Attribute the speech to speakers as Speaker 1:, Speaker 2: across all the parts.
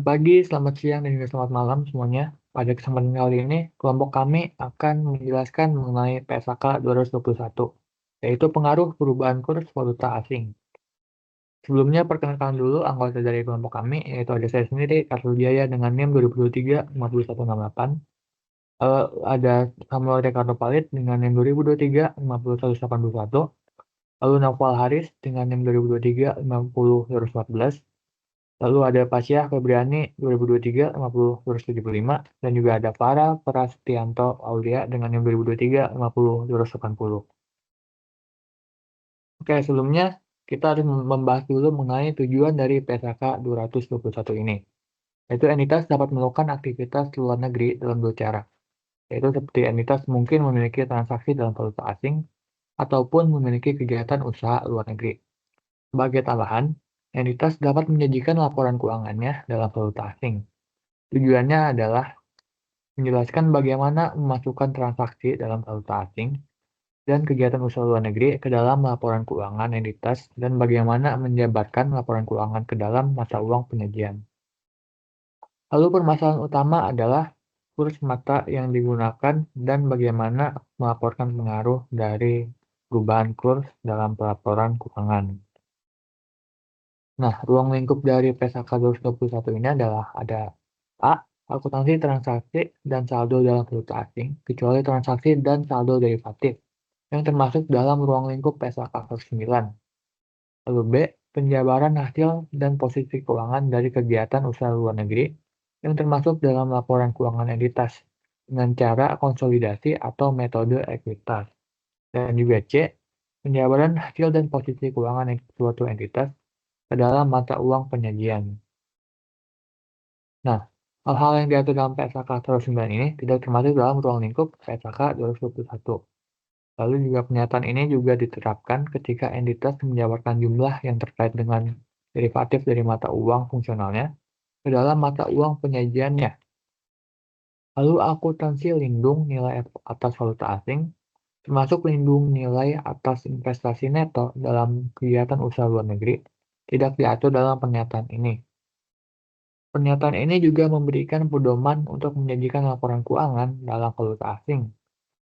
Speaker 1: Pagi, selamat siang, dan juga selamat malam semuanya. Pada kesempatan kali ini, kelompok kami akan menjelaskan mengenai PSAK 221, yaitu pengaruh perubahan kurs valuta asing. Sebelumnya, perkenalkan dulu anggota dari kelompok kami, yaitu ada saya sendiri, Kartul Jaya dengan NIM 2023-5168. Ada Samuel Ricardo Palit dengan NIM 2023-51181. Lalu Naufal Haris dengan NIM 2023-5014. Lalu ada Pasya Febriani 2023 50 dan juga ada Farah Prastianto Aulia dengan yang 2023 50. Oke, sebelumnya kita harus membahas dulu mengenai tujuan dari PSAK 221 ini. Yaitu entitas dapat melakukan aktivitas di luar negeri dalam dua cara. Yaitu seperti entitas mungkin memiliki transaksi dalam valuta asing ataupun memiliki kegiatan usaha luar negeri. Sebagai tambahan, entitas dapat menyajikan laporan keuangannya dalam valuta asing. Tujuannya adalah menjelaskan bagaimana memasukkan transaksi dalam valuta asing dan kegiatan usaha luar negeri ke dalam laporan keuangan entitas dan bagaimana menjabarkan laporan keuangan ke dalam mata uang penyajian. Lalu permasalahan utama adalah kurs mata yang digunakan dan bagaimana melaporkan pengaruh dari perubahan kurs dalam pelaporan keuangan. Nah, ruang lingkup dari PSAK 221 ini adalah ada A. Akuntansi transaksi dan saldo dalam valuta asing, kecuali transaksi dan saldo derivatif, yang termasuk dalam ruang lingkup PSAK 9. Lalu B. Penjabaran hasil dan posisi keuangan dari kegiatan usaha luar negeri, yang termasuk dalam laporan keuangan entitas, dengan cara konsolidasi atau metode ekuitas. Dan juga C. Penjabaran hasil dan posisi keuangan suatu entitas ke dalam mata uang penyajian. Nah, hal-hal yang diatur dalam PSAK 9 ini tidak termasuk dalam ruang lingkup PSAK 221. Lalu juga pernyataan ini juga diterapkan ketika entitas menjabarkan jumlah yang terkait dengan derivatif dari mata uang fungsionalnya ke dalam mata uang penyajiannya. Lalu akuntansi lindung nilai atas valuta asing, termasuk lindung nilai atas investasi neto dalam kegiatan usaha luar negeri, tidak diatur dalam pernyataan ini. Pernyataan ini juga memberikan pedoman untuk menyajikan laporan keuangan dalam valuta asing,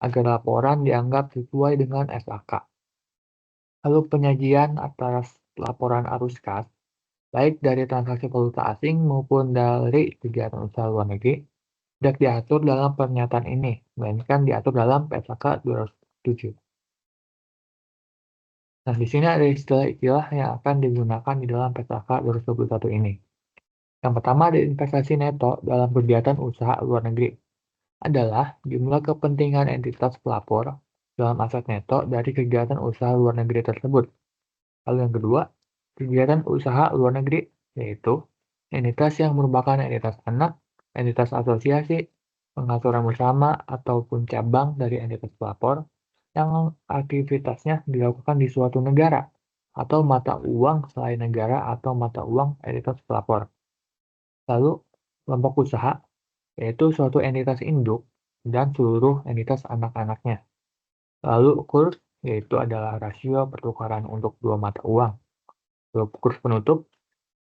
Speaker 1: agar laporan dianggap sesuai dengan SAK. Lalu penyajian atas laporan arus kas, baik dari transaksi valuta asing maupun dari kegiatan usaha luar negeri, tidak diatur dalam pernyataan ini, melainkan diatur dalam PSAK 207. Nah, di sini ada istilah-istilah yang akan digunakan di dalam PSAK 221 ini. Yang pertama ada investasi neto dalam kegiatan usaha luar negeri. Adalah jumlah kepentingan entitas pelapor dalam aset neto dari kegiatan usaha luar negeri tersebut. Lalu yang kedua, kegiatan usaha luar negeri, yaitu entitas yang merupakan entitas anak, entitas asosiasi, pengaturan bersama, ataupun cabang dari entitas pelapor yang aktivitasnya dilakukan di suatu negara atau mata uang selain negara atau mata uang entitas pelapor. Lalu, kelompok usaha, yaitu suatu entitas induk dan seluruh entitas anak-anaknya. Lalu kurs, yaitu adalah rasio pertukaran untuk dua mata uang. Lalu kurs penutup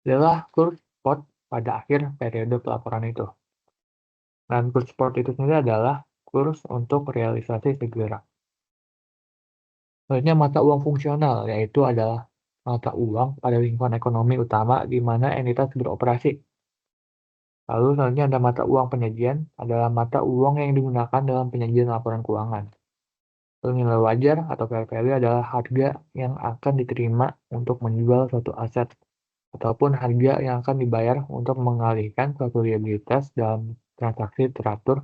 Speaker 1: adalah kurs spot pada akhir periode pelaporan itu. Dan kurs spot itu sendiri adalah kurs untuk realisasi segera. Selanjutnya mata uang fungsional, yaitu adalah mata uang pada lingkungan ekonomi utama di mana entitas beroperasi. Lalu selanjutnya ada mata uang penyajian, adalah mata uang yang digunakan dalam penyajian laporan keuangan. Lalu nilai wajar atau fair value adalah harga yang akan diterima untuk menjual suatu aset ataupun harga yang akan dibayar untuk mengalihkan suatu liabilitas dalam transaksi teratur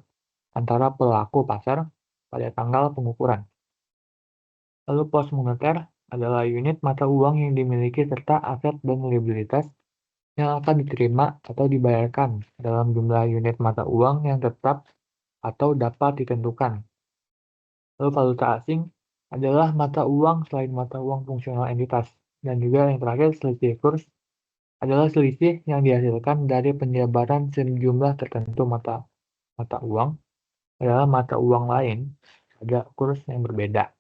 Speaker 1: antara pelaku pasar pada tanggal pengukuran. Lalu pos moneter adalah unit mata uang yang dimiliki serta aset dan liabilitas yang akan diterima atau dibayarkan dalam jumlah unit mata uang yang tetap atau dapat ditentukan. Lalu valuta asing adalah mata uang selain mata uang fungsional entitas. Dan juga yang terakhir selisih kurs adalah selisih yang dihasilkan dari penjabaran sejumlah tertentu mata uang adalah mata uang lain pada kurs yang berbeda.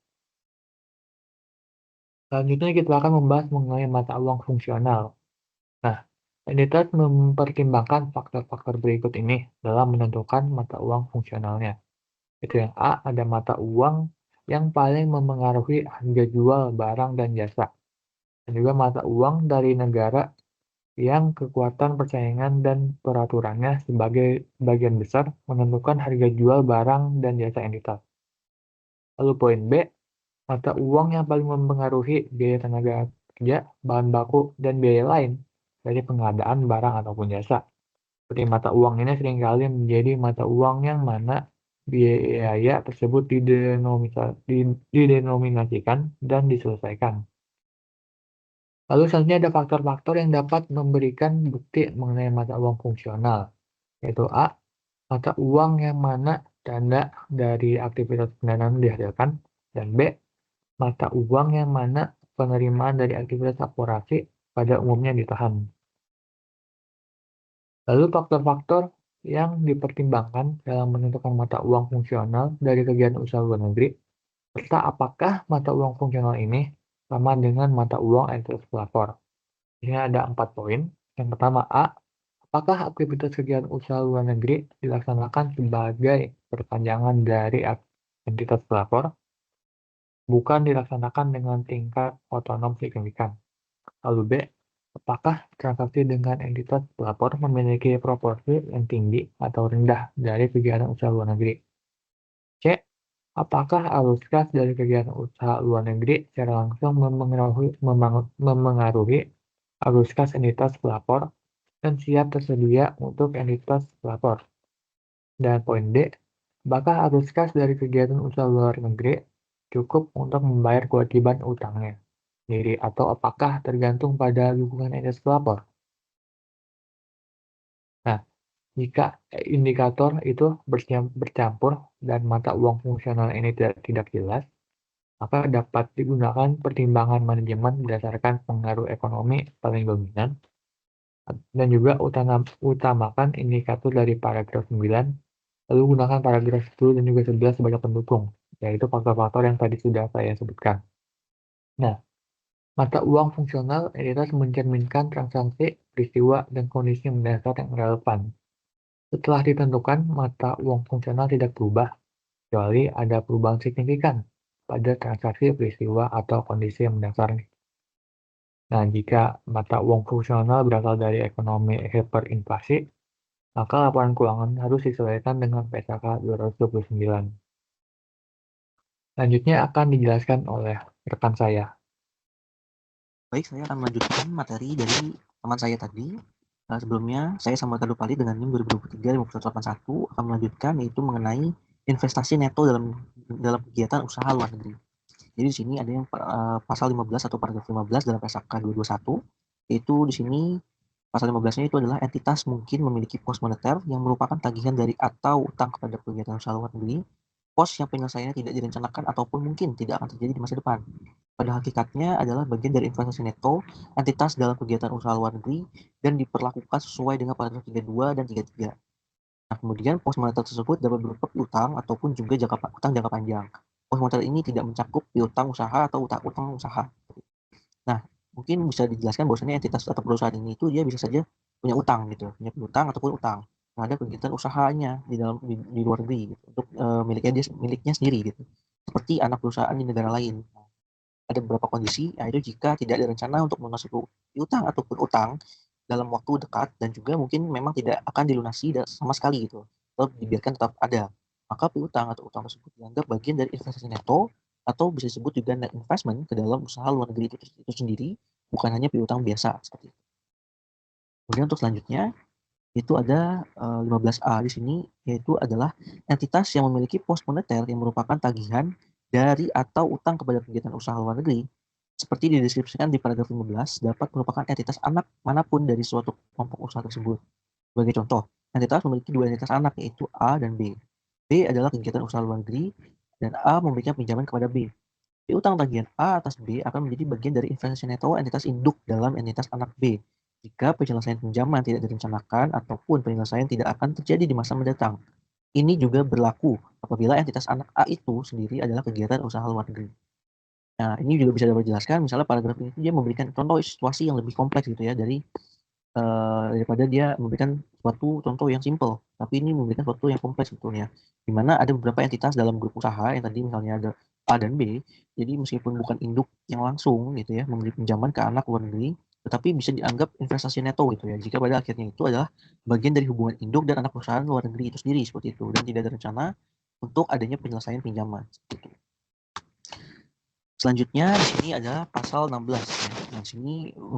Speaker 1: Selanjutnya kita akan membahas mengenai mata uang fungsional. Nah, Entitas mempertimbangkan faktor-faktor berikut ini dalam menentukan mata uang fungsionalnya. Itu yang A, ada mata uang yang paling memengaruhi harga jual barang dan jasa. Dan juga mata uang dari negara yang kekuatan persaingan dan peraturannya sebagai bagian besar menentukan harga jual barang dan jasa entitas. Lalu poin B, mata uang yang paling mempengaruhi biaya tenaga kerja, bahan baku, dan biaya lain dari pengadaan barang ataupun jasa. Seperti mata uang ini seringkali menjadi mata uang yang mana biaya tersebut didenominasikan dan diselesaikan. Lalu selanjutnya ada faktor-faktor yang dapat memberikan bukti mengenai mata uang fungsional, yaitu A, mata uang yang mana dana dari aktivitas pendanaan dihasilkan, dan B, mata uang yang mana penerimaan dari aktivitas korporasi pada umumnya ditahan. Lalu faktor-faktor yang dipertimbangkan dalam menentukan mata uang fungsional dari kegiatan usaha luar negeri, serta apakah mata uang fungsional ini sama dengan mata uang entitas pelapor. Ini ada 4 poin. Yang pertama A, apakah aktivitas kegiatan usaha luar negeri dilaksanakan sebagai perpanjangan dari entitas pelapor, bukan dilaksanakan dengan tingkat otonom signifikan. Lalu B, apakah transaksi dengan entitas pelapor memiliki proporsi yang tinggi atau rendah dari kegiatan usaha luar negeri? C, apakah arus kas dari kegiatan usaha luar negeri secara langsung memengaruhi arus kas entitas pelapor dan siap tersedia untuk entitas pelapor? Dan poin D, apakah arus kas dari kegiatan usaha luar negeri cukup untuk membayar kewajiban utangnya sendiri atau apakah tergantung pada dukungan entitas pelapor? Nah, jika indikator itu bercampur dan mata uang fungsional ini tidak jelas, maka dapat digunakan pertimbangan manajemen berdasarkan pengaruh ekonomi paling dominan dan juga utamakan indikator dari paragraf 9, lalu gunakan paragraf 10 dan juga 11 sebagai pendukung, yaitu faktor-faktor yang tadi sudah saya sebutkan. Nah, mata uang fungsional entitas mencerminkan transaksi, peristiwa, dan kondisi mendasar yang relevan. Setelah ditentukan, mata uang fungsional tidak berubah, kecuali ada perubahan signifikan pada transaksi, peristiwa, atau kondisi yang mendasar. Nah, jika mata uang fungsional berasal dari ekonomi hiperinflasi, maka laporan keuangan harus disesuaikan dengan PSAK 229. Selanjutnya akan dijelaskan oleh rekan saya.
Speaker 2: Baik, saya akan melanjutkan materi dari teman saya tadi. Sebelumnya, saya sama Kak Dupali dengan NIM 2023-5181 akan melanjutkan yaitu mengenai investasi neto dalam kegiatan usaha luar negeri. Jadi di sini ada yang pasal 15 atau paragraf 15 dalam PSAK 221, yaitu di sini pasal 15-nya itu adalah entitas mungkin memiliki pos moneter yang merupakan tagihan dari atau utang kepada kegiatan usaha luar negeri, pos yang penyelesaiannya tidak direncanakan ataupun mungkin tidak akan terjadi di masa depan. Pada hakikatnya adalah bagian dari investasi neto entitas dalam kegiatan usaha luar negeri dan diperlakukan sesuai dengan paragraf 32 dan 33. Nah, kemudian pos moneter tersebut dapat berupa piutang ataupun juga utang jangka panjang. Pos moneter ini tidak mencakup piutang usaha atau utang usaha. Nah, mungkin bisa dijelaskan bahwasanya entitas atau perusahaan ini itu dia bisa saja punya utang gitu, punya piutang ataupun utang. Nah, ada kegiatan usahanya di luar negeri gitu, untuk miliknya sendiri gitu. Seperti anak perusahaan di negara lain. Nah, ada beberapa kondisi, yaitu jika tidak ada rencana untuk melunasi piutang ataupun utang dalam waktu dekat dan juga mungkin memang tidak akan dilunasi sama sekali gitu, atau dibiarkan tetap ada. Maka piutang atau utang tersebut dianggap bagian dari investasi neto atau bisa disebut juga net investment ke dalam usaha luar negeri itu sendiri, bukan hanya piutang biasa seperti itu. Kemudian untuk selanjutnya itu ada 15A di sini, yaitu adalah entitas yang memiliki pos moneter yang merupakan tagihan dari atau utang kepada kegiatan usaha luar negeri. Seperti dideskripsikan di paragraf 15, dapat merupakan entitas anak manapun dari suatu kelompok usaha tersebut. Sebagai contoh, entitas memiliki dua entitas anak, yaitu A dan B. B adalah kegiatan usaha luar negeri, dan A memberikan pinjaman kepada B. Piutang tagihan A atas B akan menjadi bagian dari investasi neto entitas induk dalam entitas anak B. Jika penyelesaian pinjaman tidak direncanakan ataupun penyelesaian tidak akan terjadi di masa mendatang. Ini juga berlaku apabila entitas anak A itu sendiri adalah kegiatan usaha luar negeri. Nah, ini juga bisa dapat dijelaskan, misalnya paragraf ini dia memberikan contoh situasi yang lebih kompleks gitu ya, dari daripada dia memberikan suatu contoh yang simple, tapi ini memberikan suatu yang kompleks sebetulnya. Di mana ada beberapa entitas dalam grup usaha yang tadi misalnya ada A dan B, jadi meskipun bukan induk yang langsung gitu ya, memberi pinjaman ke anak luar negeri, tetapi bisa dianggap investasi neto gitu ya, jika pada akhirnya itu adalah bagian dari hubungan induk dan anak perusahaan luar negeri itu sendiri seperti itu, dan tidak ada rencana untuk adanya penyelesaian pinjaman. Gitu. Selanjutnya di sini adalah pasal 16 ya. Nah, di sini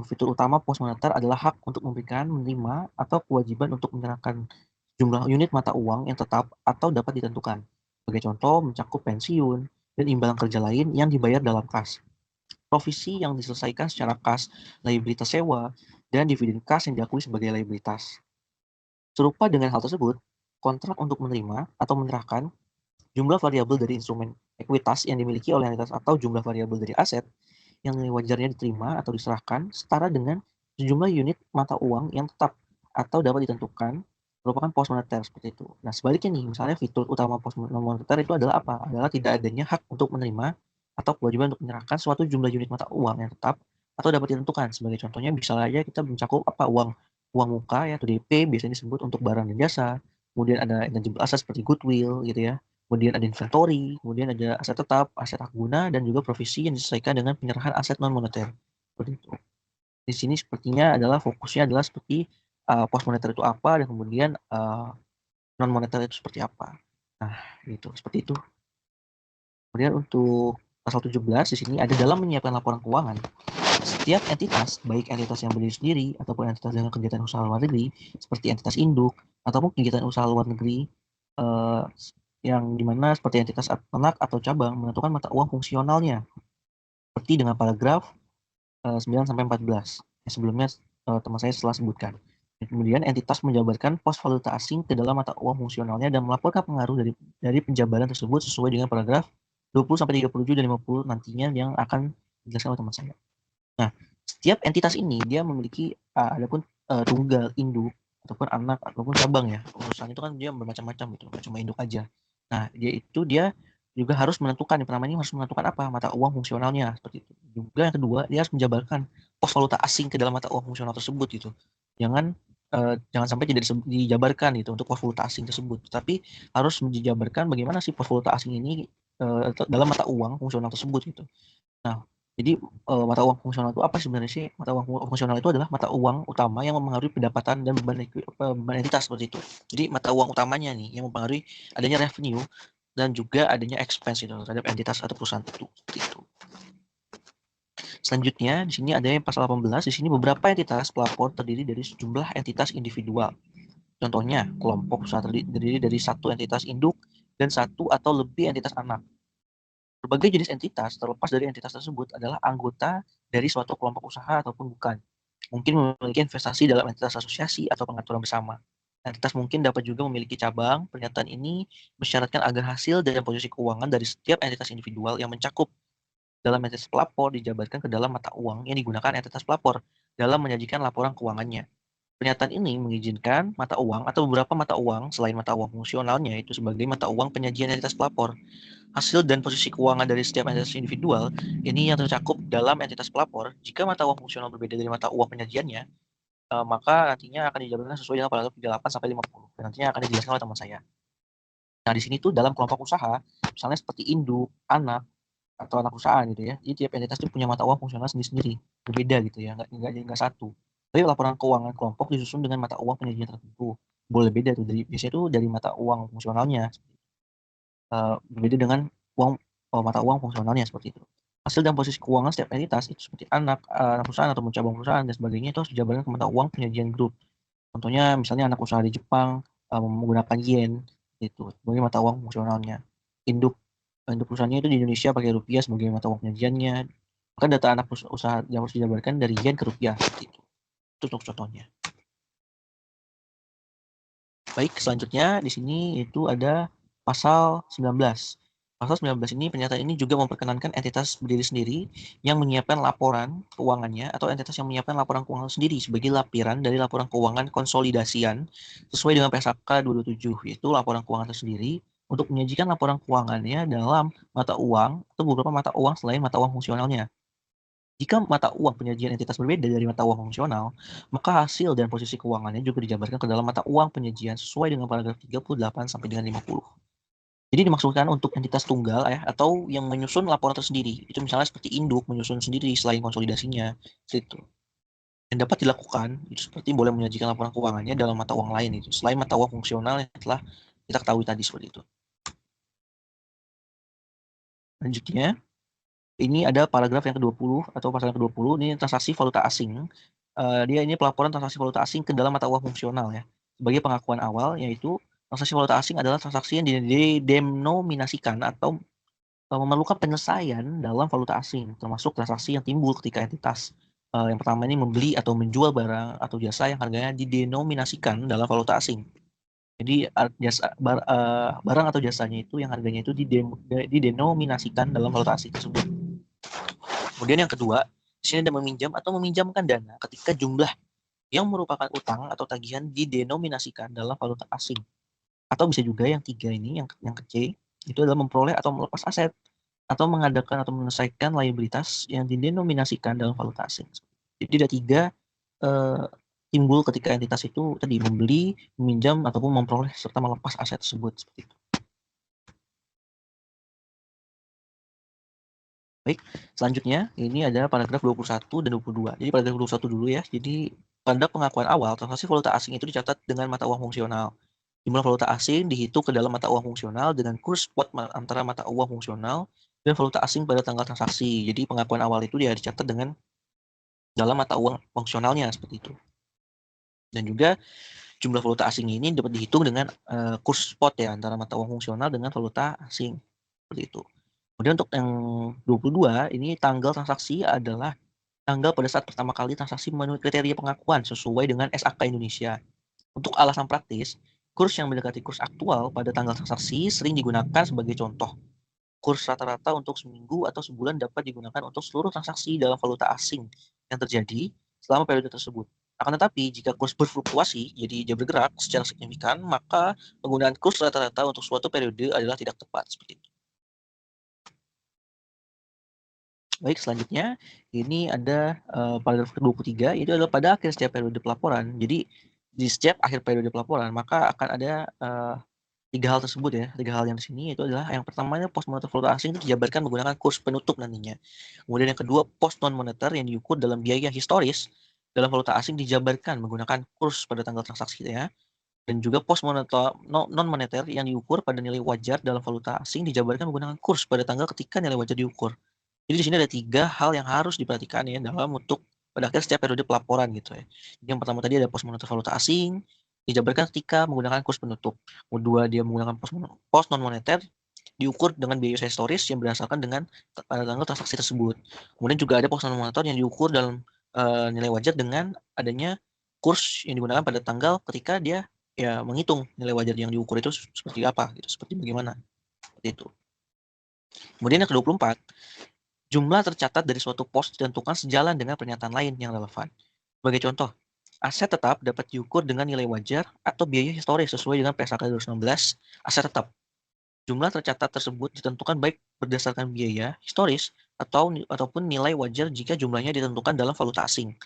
Speaker 2: fitur utama pos moneter adalah hak untuk memberikan, menerima, atau kewajiban untuk menyerahkan jumlah unit mata uang yang tetap atau dapat ditentukan. Sebagai contoh, mencakup pensiun dan imbalan kerja lain yang dibayar dalam kas. Provisi yang diselesaikan secara kas, liabilitas sewa, dan dividen kas yang diakui sebagai liabilitas. Serupa dengan hal tersebut, kontrak untuk menerima atau menyerahkan jumlah variabel dari instrumen ekuitas yang dimiliki oleh entitas atau jumlah variabel dari aset yang wajarnya diterima atau diserahkan setara dengan sejumlah unit mata uang yang tetap atau dapat ditentukan merupakan pos moneter seperti itu. Nah, sebaliknya nih, misalnya fitur utama pos moneter itu adalah apa? Adalah tidak adanya hak untuk menerima atau kewajiban untuk menyerahkan suatu jumlah unit mata uang yang tetap atau dapat ditentukan. Sebagai contohnya, bisa saja kita mencakup apa uang uang muka ya atau DP biasanya disebut untuk barang dan jasa. Kemudian ada intangible aset seperti goodwill gitu ya. Kemudian ada inventory, kemudian ada aset tetap, aset hak guna, dan juga provisi yang disesuaikan dengan penyerahan aset non-moneter. Seperti itu. Di sini sepertinya adalah fokusnya adalah seperti pos moneter itu apa, dan kemudian non-moneter itu seperti apa. Nah, gitu, seperti itu. Kemudian untuk pasal 17 di sini ada dalam menyiapkan laporan keuangan. Setiap entitas, baik entitas yang berdiri sendiri ataupun entitas dengan kegiatan usaha luar negeri, seperti entitas induk ataupun kegiatan usaha luar negeri, yang dimana seperti entitas anak atau cabang menentukan mata uang fungsionalnya seperti dengan paragraf 9 sampai 14 yang sebelumnya teman saya setelah sebutkan. Dan kemudian entitas menjabarkan pos valuta asing ke dalam mata uang fungsionalnya dan melaporkan pengaruh dari penjabaran tersebut sesuai dengan paragraf 20 sampai 37 dan 50 nantinya yang akan dijelaskan oleh teman saya. Nah, setiap entitas ini dia memiliki adapun tunggal, induk ataupun anak ataupun cabang ya. Urusan itu kan dia bermacam-macam gitu, nggak cuma induk aja. Nah, dia juga harus menentukan yang pertama ini harus menentukan apa mata uang fungsionalnya seperti itu. Juga yang kedua dia harus menjabarkan pos valuta asing ke dalam mata uang fungsional tersebut gitu. Jangan sampai tidak dijabarkan gitu untuk pos valuta asing tersebut, tapi harus dijabarkan bagaimana sih pos valuta asing ini dalam mata uang fungsional tersebut gitu. Nah, jadi mata uang fungsional itu apa sebenarnya sih? Mata uang fungsional itu adalah mata uang utama yang mempengaruhi pendapatan dan beban entitas seperti itu. Jadi mata uang utamanya nih yang mempengaruhi adanya revenue dan juga adanya expense itu terhadap entitas atau perusahaan itu. Seperti itu. Selanjutnya di sini ada yang pasal 18. Di sini beberapa entitas pelapor terdiri dari sejumlah entitas individual. Contohnya, kelompok usaha terdiri dari satu entitas induk dan satu atau lebih entitas anak. Berbagai jenis entitas, terlepas dari entitas tersebut, adalah anggota dari suatu kelompok usaha ataupun bukan. Mungkin memiliki investasi dalam entitas asosiasi atau pengaturan bersama. Entitas mungkin dapat juga memiliki cabang. Pernyataan ini mensyaratkan agar hasil dan posisi keuangan dari setiap entitas individual yang mencakup dalam entitas pelapor dijabarkan ke dalam mata uang yang digunakan entitas pelapor dalam menyajikan laporan keuangannya. Pernyataan ini mengizinkan mata uang atau beberapa mata uang selain mata uang fungsionalnya itu sebagai mata uang penyajian entitas pelapor. Hasil dan posisi keuangan dari setiap entitas individual ini yang tercakup dalam entitas pelapor. Jika mata uang fungsional berbeda dari mata uang penyajiannya, maka nantinya akan dijabarkan sesuai dengan paragraf 38 sampai 50. Dan nantinya akan dijelaskan oleh teman saya. Nah, di sini tuh dalam kelompok usaha, misalnya seperti induk, anak, atau anak usaha gitu ya. Jadi tiap entitas itu punya mata uang fungsional sendiri-sendiri, berbeda gitu ya, nggak satu. Tapi laporan keuangan kelompok disusun dengan mata uang penyajian tertentu. Boleh beda tuh biasanya tuh dari mata uang fungsionalnya. Berbeda dengan mata uang fungsionalnya seperti itu. Hasil dan posisi keuangan setiap entitas itu seperti anak perusahaan atau cabang perusahaan dan sebagainya itu harus dijabarkan ke mata uang penyajian grup. Contohnya misalnya anak usaha di Jepang menggunakan yen itu sebagai mata uang fungsionalnya. Induk induk perusahaannya itu di Indonesia pakai rupiah sebagai mata uang penyajiannya. Maka data anak usaha yang harus dijabarkan dari yen ke rupiah gitu. Itu untuk contohnya. Baik, selanjutnya di sini itu ada pasal 19. Pasal 19 ini pernyataan ini juga memperkenankan entitas berdiri sendiri yang menyiapkan laporan keuangannya atau entitas yang menyiapkan laporan keuangan sendiri sebagai lampiran dari laporan keuangan konsolidasian sesuai dengan PSAK 227, yaitu laporan keuangan tersendiri untuk menyajikan laporan keuangannya dalam mata uang atau beberapa mata uang selain mata uang fungsionalnya. Jika mata uang penyajian entitas berbeda dari mata uang fungsional, maka hasil dan posisi keuangannya juga dijabarkan ke dalam mata uang penyajian sesuai dengan paragraf 38 sampai dengan 50. Jadi dimaksudkan untuk entitas tunggal ya atau yang menyusun laporan tersendiri. Itu misalnya seperti induk menyusun sendiri selain konsolidasinya, seperti itu. Dan dapat dilakukan itu seperti boleh menyajikan laporan keuangannya dalam mata uang lain itu selain mata uang fungsional yang telah kita ketahui tadi seperti itu. Selanjutnya, ini ada paragraf yang ke-20 atau pasal yang ke-20, ini transaksi valuta asing. Dia ini pelaporan transaksi valuta asing ke dalam mata uang fungsional ya. Sebagai pengakuan awal, yaitu transaksi valuta asing adalah transaksi yang didenominasikan atau memerlukan penyelesaian dalam valuta asing, termasuk transaksi yang timbul ketika entitas yang pertama ini membeli atau menjual barang atau jasa yang harganya didenominasikan dalam valuta asing. Jadi barang atau jasanya itu yang harganya itu didenominasikan dalam valuta asing tersebut. Kemudian yang kedua, di sini ada meminjam atau meminjamkan dana ketika jumlah yang merupakan utang atau tagihan didenominasikan dalam valuta asing. Atau bisa juga yang tiga ini, yang ke C, itu adalah memperoleh atau melepas aset atau mengadakan atau menyelesaikan liabilitas yang didenominasikan dalam valuta asing. Jadi ada tiga timbul ketika entitas itu tadi membeli, meminjam, ataupun memperoleh serta melepas aset tersebut seperti itu. Baik, selanjutnya ini ada paragraf 21 dan 22. Jadi paragraf 21 dulu ya. Jadi pada pengakuan awal, transaksi valuta asing itu dicatat dengan mata uang fungsional. Jumlah valuta asing dihitung ke dalam mata uang fungsional dengan kurs spot antara mata uang fungsional dan valuta asing pada tanggal transaksi. Jadi pengakuan awal itu dia dicatat dengan dalam mata uang fungsionalnya seperti itu. Dan juga jumlah valuta asing ini dapat dihitung dengan kurs spot ya antara mata uang fungsional dengan valuta asing seperti itu. Kemudian untuk yang 22 ini tanggal transaksi adalah tanggal pada saat pertama kali transaksi memenuhi kriteria pengakuan sesuai dengan SAK Indonesia. Untuk alasan praktis, kurs yang mendekati kurs aktual pada tanggal transaksi sering digunakan sebagai contoh. Kurs rata-rata untuk seminggu atau sebulan dapat digunakan untuk seluruh transaksi dalam valuta asing yang terjadi selama periode tersebut. Akan tetapi, jika kurs berfluktuasi, jadi dia bergerak secara signifikan, maka penggunaan kurs rata-rata untuk suatu periode adalah tidak tepat seperti itu. Baik, selanjutnya ini ada paragraf ke-23, itu adalah pada akhir setiap periode pelaporan. Jadi di setiap akhir periode pelaporan maka akan ada tiga hal tersebut ya. Tiga hal yang di sini itu adalah yang pertamanya pos moneter valuta asing itu dijabarkan menggunakan kurs penutup nantinya. Kemudian yang kedua, pos non moneter yang diukur dalam biaya historis dalam valuta asing dijabarkan menggunakan kurs pada tanggal transaksi ya. Dan juga pos moneter non moneter yang diukur pada nilai wajar dalam valuta asing dijabarkan menggunakan kurs pada tanggal ketika nilai wajar diukur. Jadi di sini ada tiga hal yang harus diperhatikan ya dalam untuk pada akhir setiap periode pelaporan gitu ya. Yang pertama tadi ada pos moneter valuta asing dijabarkan ketika menggunakan kurs penutup. Kedua dia menggunakan pos non moneter diukur dengan biaya historis yang berdasarkan dengan pada tanggal transaksi tersebut. Kemudian juga ada pos non moneter yang diukur dalam nilai wajar dengan adanya kurs yang digunakan pada tanggal ketika dia ya menghitung nilai wajar yang diukur itu seperti apa gitu, seperti bagaimana. Seperti itu. Kemudian yang ke-24, jumlah tercatat dari suatu pos ditentukan sejalan dengan pernyataan lain yang relevan. Sebagai contoh, aset tetap dapat diukur dengan nilai wajar atau biaya historis sesuai dengan PSAK 2016 aset tetap. Jumlah tercatat tersebut ditentukan baik berdasarkan biaya historis ataupun nilai wajar jika jumlahnya ditentukan dalam valuta asing.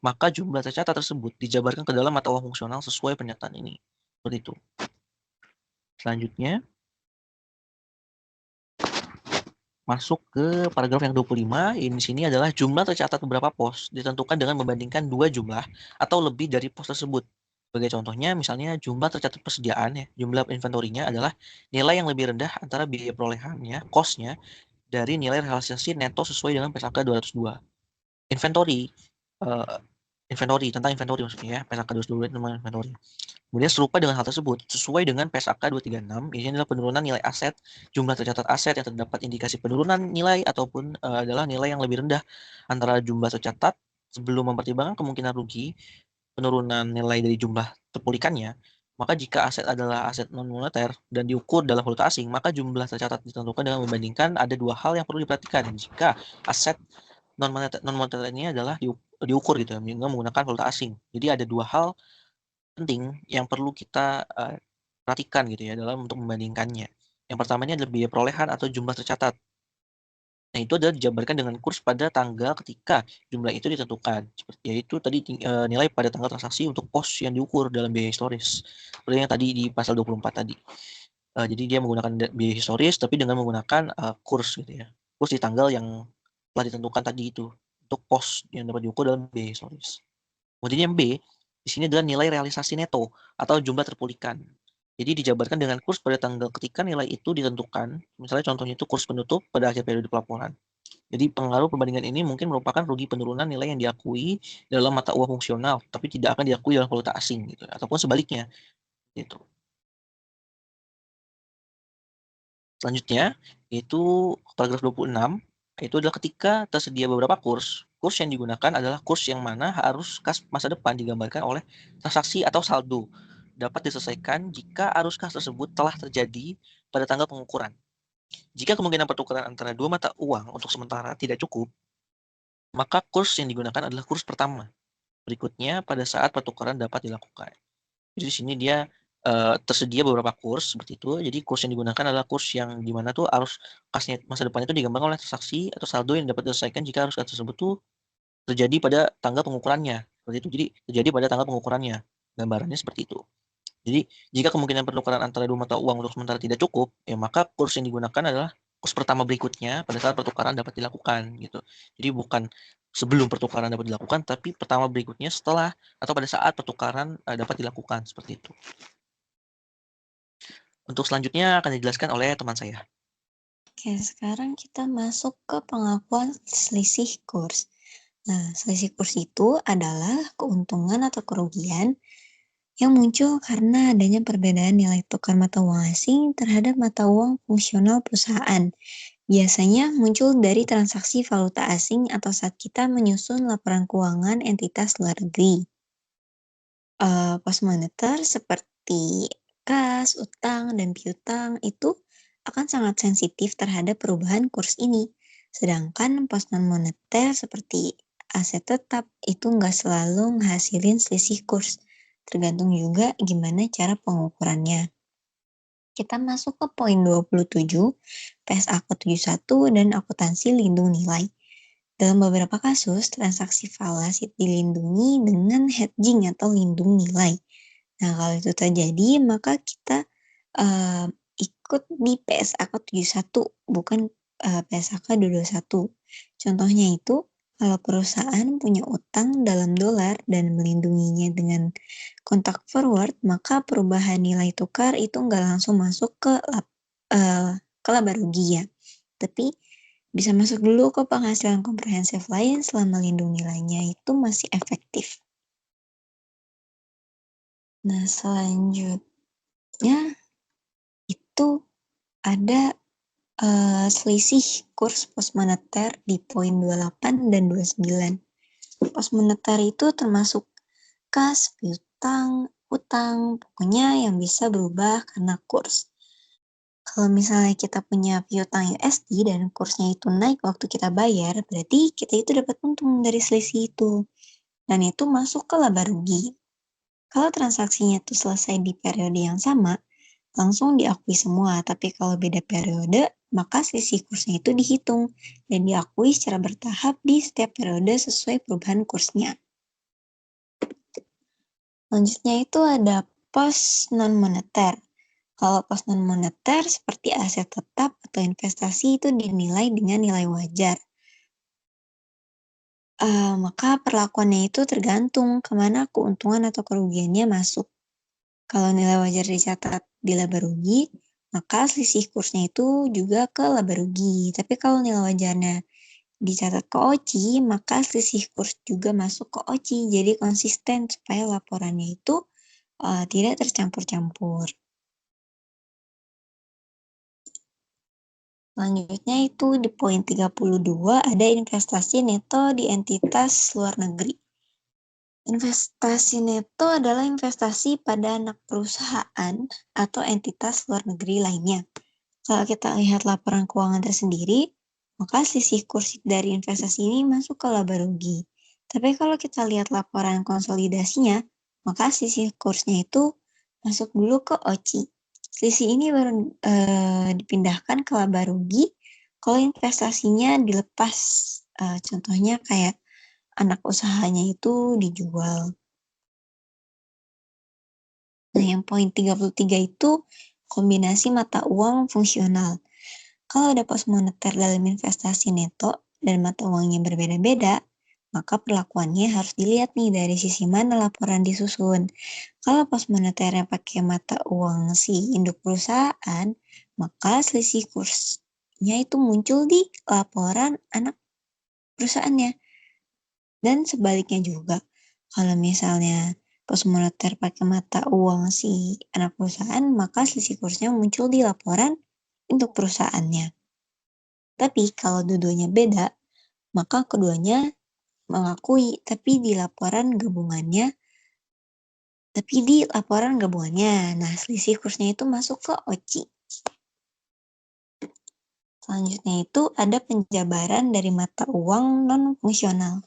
Speaker 2: Maka jumlah tercatat tersebut dijabarkan ke dalam mata uang fungsional sesuai pernyataan ini. Seperti itu. Selanjutnya, masuk ke paragraf yang 25, ini di sini adalah jumlah tercatat beberapa pos ditentukan dengan membandingkan dua jumlah atau lebih dari pos tersebut. Sebagai contohnya, misalnya jumlah tercatat persediaan ya, jumlah inventorinya adalah nilai yang lebih rendah antara biaya perolehannya, cost-nya, dari nilai realisasi neto sesuai dengan PSAK 202. Inventory, tentang inventory maksudnya ya, PSAK 202 tentang inventory. Kemudian serupa dengan hal tersebut, sesuai dengan PSAK 236, ini adalah penurunan nilai aset, jumlah tercatat aset yang terdapat indikasi penurunan nilai ataupun adalah nilai yang lebih rendah antara jumlah tercatat sebelum mempertimbangkan kemungkinan rugi, penurunan nilai dari jumlah terpulihkannya, maka jika aset adalah aset non-moneter dan diukur dalam valuta asing, maka jumlah tercatat ditentukan dengan membandingkan ada dua hal yang perlu diperhatikan. Jika aset non-moneter ini adalah diukur gitu ya, menggunakan valuta asing. Jadi ada dua hal penting yang perlu kita perhatikan gitu ya dalam untuk membandingkannya. Yang pertama ini adalah biaya perolehan atau jumlah tercatat. Nah, itu adalah dijabarkan dengan kurs pada tanggal ketika jumlah itu ditentukan. Yaitu tadi nilai pada tanggal transaksi untuk pos yang diukur dalam biaya historis. Seperti yang tadi di pasal 24 tadi. Jadi dia menggunakan biaya historis tapi dengan menggunakan kurs gitu ya. Kurs di tanggal yang telah ditentukan tadi itu untuk pos yang dapat diukur dalam biaya historis. Kemudian yang B, di sini adalah nilai realisasi neto atau jumlah terpulihkan. Jadi dijabarkan dengan kurs pada tanggal ketika nilai itu ditentukan. Misalnya contohnya itu kurs penutup pada akhir periode pelaporan. Jadi pengaruh perbandingan ini mungkin merupakan rugi penurunan nilai yang diakui dalam mata uang fungsional, tapi tidak akan diakui dalam valuta asing gitu, ataupun sebaliknya gitu. Selanjutnya, itu paragraf 26, itu adalah ketika tersedia beberapa kurs, kurs yang digunakan adalah kurs yang mana harus kas masa depan digambarkan oleh transaksi atau saldo, dapat diselesaikan jika arus kas tersebut telah terjadi pada tanggal pengukuran. Jika kemungkinan pertukaran antara dua mata uang untuk sementara tidak cukup, maka kurs yang digunakan adalah kurs pertama. Berikutnya pada saat pertukaran dapat dilakukan. Jadi di sini dia tersedia beberapa kurs seperti itu. Jadi kurs yang digunakan adalah kurs yang di mana tuh arus kasnya masa depan itu digambarkan oleh transaksi atau saldo yang dapat diselesaikan jika arus kas tersebut tuh terjadi pada tanggal pengukurannya. Seperti itu. Jadi terjadi pada tanggal pengukurannya. Gambarannya seperti itu. Jadi jika kemungkinan pertukaran antara dua mata uang untuk sementara tidak cukup, ya maka kurs yang digunakan adalah kurs pertama berikutnya pada saat pertukaran dapat dilakukan gitu. Jadi bukan sebelum pertukaran dapat dilakukan, tapi pertama berikutnya setelah atau pada saat pertukaran dapat dilakukan seperti itu. Untuk selanjutnya akan dijelaskan oleh teman saya.
Speaker 3: Oke, sekarang kita masuk ke pengakuan selisih kurs. Nah, selisih kurs itu adalah keuntungan atau kerugian yang muncul karena adanya perbedaan nilai tukar mata uang asing terhadap mata uang fungsional perusahaan. Biasanya muncul dari transaksi valuta asing atau saat kita menyusun laporan keuangan entitas luar negeri. Pos moneter seperti kas, utang, dan piutang itu akan sangat sensitif terhadap perubahan kurs ini. Sedangkan pos non-moneter seperti aset tetap itu nggak selalu menghasilin selisih kurs. Tergantung juga gimana cara pengukurannya. Kita masuk ke poin 27, PSA ke-71 dan akuntansi lindung nilai. Dalam beberapa kasus, transaksi falas dilindungi dengan hedging atau lindung nilai. Nah, kalau itu terjadi, maka kita ikut di PSA ke-71, bukan PSA ke-221. Contohnya itu, kalau perusahaan punya utang dalam dolar dan melindunginya dengan kontak forward, maka perubahan nilai tukar itu nggak langsung masuk ke laba rugi ya. Tapi bisa masuk dulu ke penghasilan komprehensif lain selama lindung nilainya itu masih efektif. Nah, selanjutnya itu ada selisih kurs pos moneter di poin 28 dan 29. Pos moneter itu termasuk kas, piutang, utang, pokoknya yang bisa berubah karena kurs. Kalau misalnya kita punya piutang USD dan kursnya itu naik waktu kita bayar, berarti kita itu dapat untung dari selisih itu. Dan itu masuk ke laba rugi. Kalau transaksinya itu selesai di periode yang sama, langsung diakui semua. Tapi kalau beda periode, maka selisih kursnya itu dihitung dan diakui secara bertahap di setiap periode sesuai perubahan kursnya. Selanjutnya itu ada pos non-moneter. Kalau pos non-moneter seperti aset tetap atau investasi itu dinilai dengan nilai wajar. Maka perlakuannya itu tergantung kemana keuntungan atau kerugiannya masuk. Kalau nilai wajar dicatat di laba rugi, maka selisih kursnya itu juga ke laba rugi. Tapi kalau nilai wajarnya dicatat ke OCI, maka selisih kurs juga masuk ke OCI. Jadi konsisten supaya laporannya itu tidak tercampur-campur. Selanjutnya itu di poin 32 ada investasi neto di entitas luar negeri. Investasi neto adalah investasi pada anak perusahaan atau entitas luar negeri lainnya. Kalau kita lihat laporan keuangan tersendiri, maka selisih kurs dari investasi ini masuk ke laba rugi. Tapi kalau kita lihat laporan konsolidasinya, maka selisih kursnya itu masuk dulu ke OCI. Selisih ini baru dipindahkan ke laba rugi Kalau investasinya dilepas, contohnya kayak anak usahanya itu dijual. Nah, yang poin 33 itu kombinasi mata uang fungsional. Kalau ada pos moneter dalam investasi neto dan mata uangnya berbeda-beda, maka perlakuannya harus dilihat nih dari sisi mana laporan disusun. Kalau pos moneternya pakai mata uang si induk perusahaan, maka selisih kursnya itu muncul di laporan anak perusahaannya. Dan sebaliknya juga, kalau misalnya pos moneter pakai mata uang si anak perusahaan, maka selisih kursnya muncul di laporan induk perusahaannya. Tapi kalau dua-duanya beda, maka keduanya mengakui, tapi di laporan gabungannya. Nah, selisih kursnya itu masuk ke OCI. Selanjutnya itu ada penjabaran dari mata uang non-fungsional.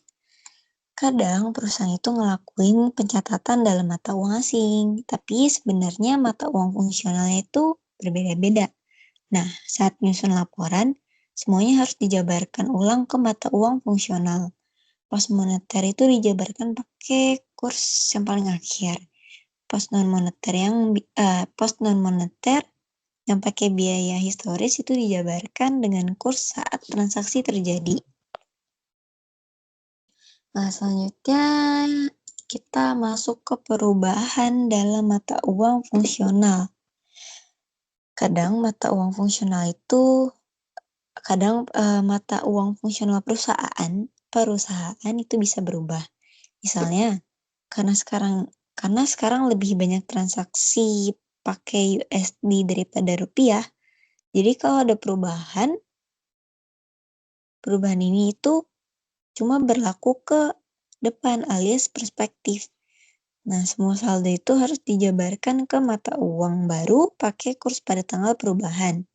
Speaker 3: Kadang perusahaan itu ngelakuin pencatatan dalam mata uang asing, tapi sebenarnya mata uang fungsionalnya itu berbeda-beda. Nah, saat menyusun laporan, semuanya harus dijabarkan ulang ke mata uang fungsional. Pos moneter itu dijabarkan pakai kurs yang paling akhir. Pos non moneter yang pakai biaya historis itu dijabarkan dengan kurs saat transaksi terjadi. Nah, selanjutnya kita masuk ke perubahan dalam mata uang fungsional. Kadang mata uang fungsional perusahaan itu bisa berubah. Misalnya, karena sekarang lebih banyak transaksi pakai USD daripada rupiah, jadi kalau ada perubahan ini itu cuma berlaku ke depan alias perspektif. Nah, semua saldo itu harus dijabarkan ke mata uang baru pakai kurs pada tanggal perubahan.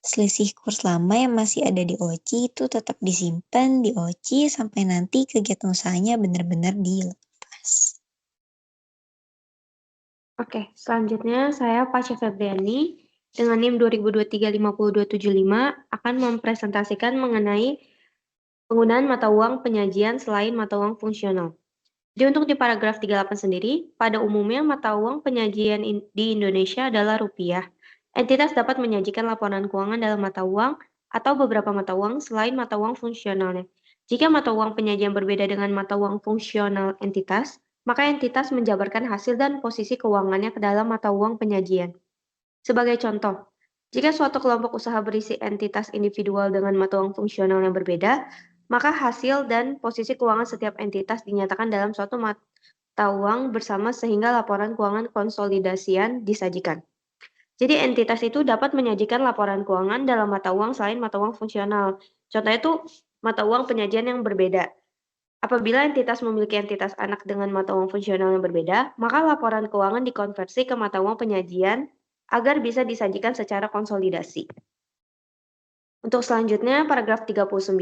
Speaker 3: Selisih kurs lama yang masih ada di OCI itu tetap disimpan di OCI sampai nanti kegiatan usahanya benar-benar dilepas.
Speaker 4: Oke, selanjutnya saya Pasha Febriani dengan NIM 2023-50275 akan mempresentasikan mengenai penggunaan mata uang penyajian selain mata uang fungsional. Jadi untuk di paragraf 38 sendiri, pada umumnya mata uang penyajian di Indonesia adalah rupiah. Entitas dapat menyajikan laporan keuangan dalam mata uang atau beberapa mata uang selain mata uang fungsionalnya. Jika mata uang penyajian berbeda dengan mata uang fungsional entitas, maka entitas menjabarkan hasil dan posisi keuangannya ke dalam mata uang penyajian. Sebagai contoh, jika suatu kelompok usaha berisi entitas individual dengan mata uang fungsional yang berbeda, maka hasil dan posisi keuangan setiap entitas dinyatakan dalam suatu mata uang bersama sehingga laporan keuangan konsolidasian disajikan. Jadi entitas itu dapat menyajikan laporan keuangan dalam mata uang selain mata uang fungsional. Contohnya itu mata uang penyajian yang berbeda. Apabila entitas memiliki entitas anak dengan mata uang fungsional yang berbeda, maka laporan keuangan dikonversi ke mata uang penyajian agar bisa disajikan secara konsolidasi. Untuk selanjutnya, paragraf 39,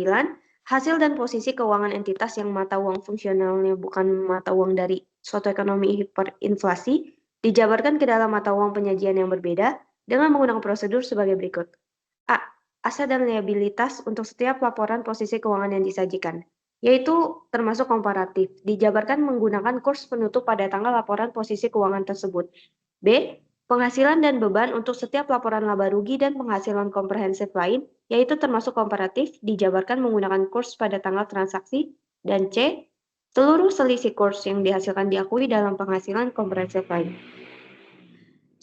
Speaker 4: hasil dan posisi keuangan entitas yang mata uang fungsionalnya bukan mata uang dari suatu ekonomi hiperinflasi dijabarkan ke dalam mata uang penyajian yang berbeda dengan menggunakan prosedur sebagai berikut. A. Aset dan liabilitas untuk setiap laporan posisi keuangan yang disajikan, yaitu termasuk komparatif, dijabarkan menggunakan kurs penutup pada tanggal laporan posisi keuangan tersebut. B. Penghasilan dan beban untuk setiap laporan laba rugi dan penghasilan komprehensif lain, yaitu termasuk komparatif, dijabarkan menggunakan kurs pada tanggal transaksi. Dan C. Seluruh selisih kurs yang dihasilkan diakui dalam penghasilan komprehensif lain.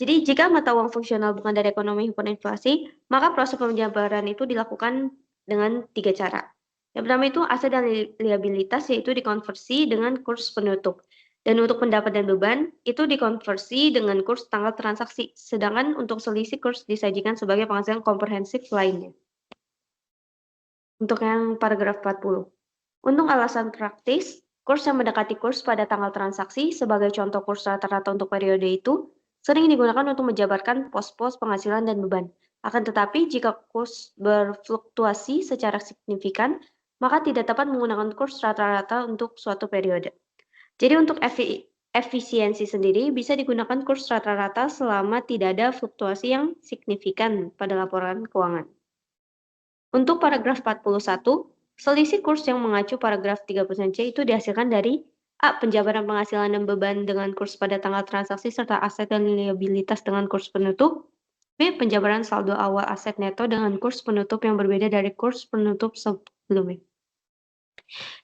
Speaker 4: Jadi, jika mata uang fungsional bukan dari ekonomi hiperinflasi, maka proses penjabaran itu dilakukan dengan 3 cara. Yang pertama itu aset dan liabilitas, yaitu dikonversi dengan kurs penutup. Dan untuk pendapat dan beban, itu dikonversi dengan kurs tanggal transaksi. Sedangkan untuk selisih kurs disajikan sebagai penghasilan komprehensif lainnya. Untuk yang paragraf 40. Untuk alasan praktis, kurs yang mendekati kurs pada tanggal transaksi sebagai contoh kurs rata-rata untuk periode itu sering digunakan untuk menjabarkan pos-pos penghasilan dan beban. Akan tetapi, jika kurs berfluktuasi secara signifikan, maka tidak dapat menggunakan kurs rata-rata untuk suatu periode. Jadi untuk efisiensi sendiri bisa digunakan kurs rata-rata selama tidak ada fluktuasi yang signifikan pada laporan keuangan. Untuk paragraf 41, selisih kurs yang mengacu paragraf 30C itu dihasilkan dari A. Penjabaran penghasilan dan beban dengan kurs pada tanggal transaksi serta aset dan liabilitas dengan kurs penutup. B. Penjabaran saldo awal aset neto dengan kurs penutup yang berbeda dari kurs penutup sebelumnya.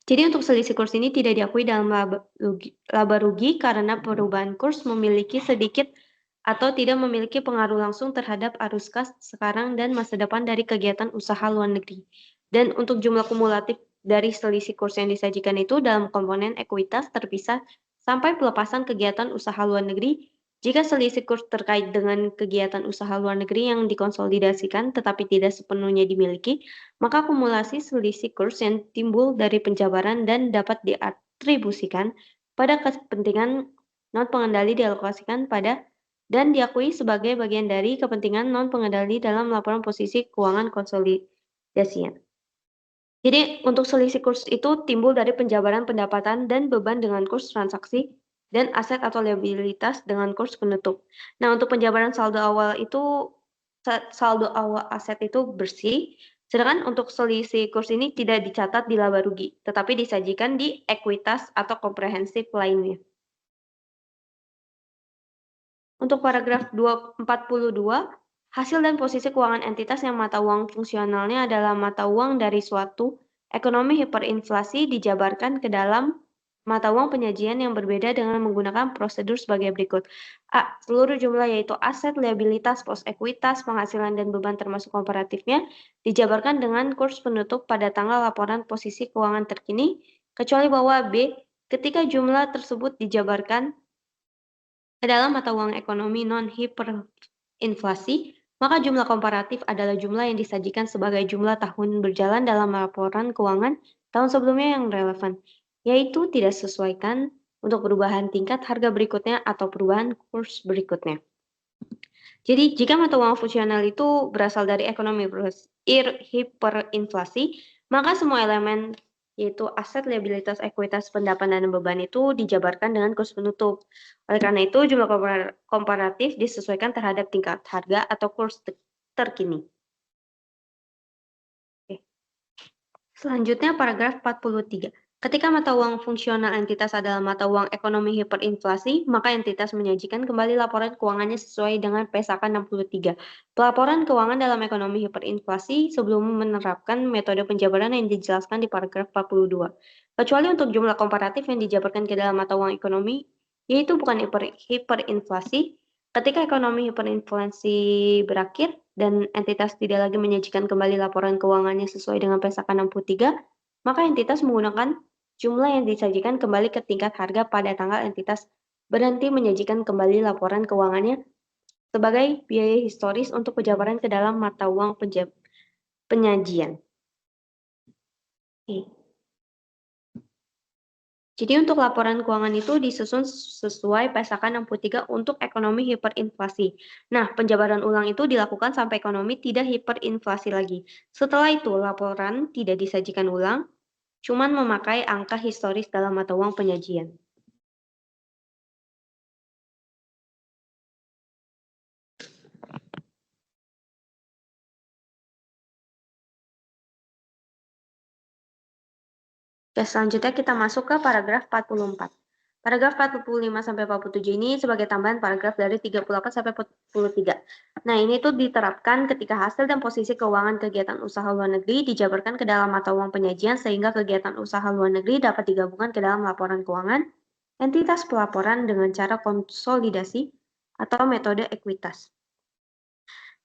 Speaker 4: Jadi untuk selisih kurs ini tidak diakui dalam laba rugi karena perubahan kurs memiliki sedikit atau tidak memiliki pengaruh langsung terhadap arus kas sekarang dan masa depan dari kegiatan usaha luar negeri. Dan untuk jumlah kumulatif dari selisih kurs yang disajikan itu dalam komponen ekuitas terpisah sampai pelepasan kegiatan usaha luar negeri. Jika selisih kurs terkait dengan kegiatan usaha luar negeri yang dikonsolidasikan tetapi tidak sepenuhnya dimiliki, maka akumulasi selisih kurs yang timbul dari penjabaran dan dapat diatribusikan pada kepentingan non-pengendali dialokasikan pada dan diakui sebagai bagian dari kepentingan non-pengendali dalam laporan posisi keuangan konsolidasinya. Jadi untuk selisih kurs itu timbul dari penjabaran pendapatan dan beban dengan kurs transaksi dan aset atau liabilitas dengan kurs penutup. Nah, untuk penjabaran saldo awal aset itu bersih, sedangkan untuk selisih kurs ini tidak dicatat di laba rugi, tetapi disajikan di ekuitas atau komprehensif lainnya. Untuk paragraf 42, hasil dan posisi keuangan entitas yang mata uang fungsionalnya adalah mata uang dari suatu ekonomi hiperinflasi dijabarkan ke dalam mata uang penyajian yang berbeda dengan menggunakan prosedur sebagai berikut. A. Seluruh jumlah yaitu aset, liabilitas, pos ekuitas, penghasilan, dan beban termasuk komparatifnya dijabarkan dengan kurs penutup pada tanggal laporan posisi keuangan terkini, kecuali bahwa B. Ketika jumlah tersebut dijabarkan ke dalam mata uang ekonomi non-hiperinflasi, maka jumlah komparatif adalah jumlah yang disajikan sebagai jumlah tahun berjalan dalam laporan keuangan tahun sebelumnya yang relevan, yaitu tidak sesuaikan untuk perubahan tingkat harga berikutnya atau perubahan kurs berikutnya. Jadi, jika mata uang fungsional itu berasal dari ekonomi hiperinflasi, maka semua elemen yaitu aset, liabilitas, ekuitas, pendapatan, dan beban itu dijabarkan dengan kurs penutup. Oleh karena itu, jumlah komparatif disesuaikan terhadap tingkat harga atau kurs terkini. Oke. Selanjutnya, paragraf 43. Ketika mata uang fungsional entitas adalah mata uang ekonomi hiperinflasi, maka entitas menyajikan kembali laporan keuangannya sesuai dengan PSAK 63. Pelaporan keuangan dalam ekonomi hiperinflasi sebelum menerapkan metode penjabaran yang dijelaskan di paragraf 42. Kecuali untuk jumlah komparatif yang dijabarkan ke dalam mata uang ekonomi, yaitu bukan hiperinflasi, ketika ekonomi hiperinflasi berakhir dan entitas tidak lagi menyajikan kembali laporan keuangannya sesuai dengan PSAK 63, maka entitas menggunakan jumlah yang disajikan kembali ke tingkat harga pada tanggal entitas berhenti menyajikan kembali laporan keuangannya sebagai biaya historis untuk penjabaran ke dalam mata uang penyajian. Jadi untuk laporan keuangan itu disusun sesuai PSAK 63 untuk ekonomi hiperinflasi. Nah, penjabaran ulang itu dilakukan sampai ekonomi tidak hiperinflasi lagi. Setelah itu, laporan tidak disajikan ulang, cuman memakai angka historis dalam mata uang penyajian. Oke, selanjutnya kita masuk ke paragraf 44. Paragraf 45 sampai 47 ini sebagai tambahan paragraf dari 38 sampai 43. Nah, ini tuh diterapkan ketika hasil dan posisi keuangan kegiatan usaha luar negeri dijabarkan ke dalam mata uang penyajian sehingga kegiatan usaha luar negeri dapat digabungkan ke dalam laporan keuangan entitas pelaporan dengan cara konsolidasi atau metode ekuitas.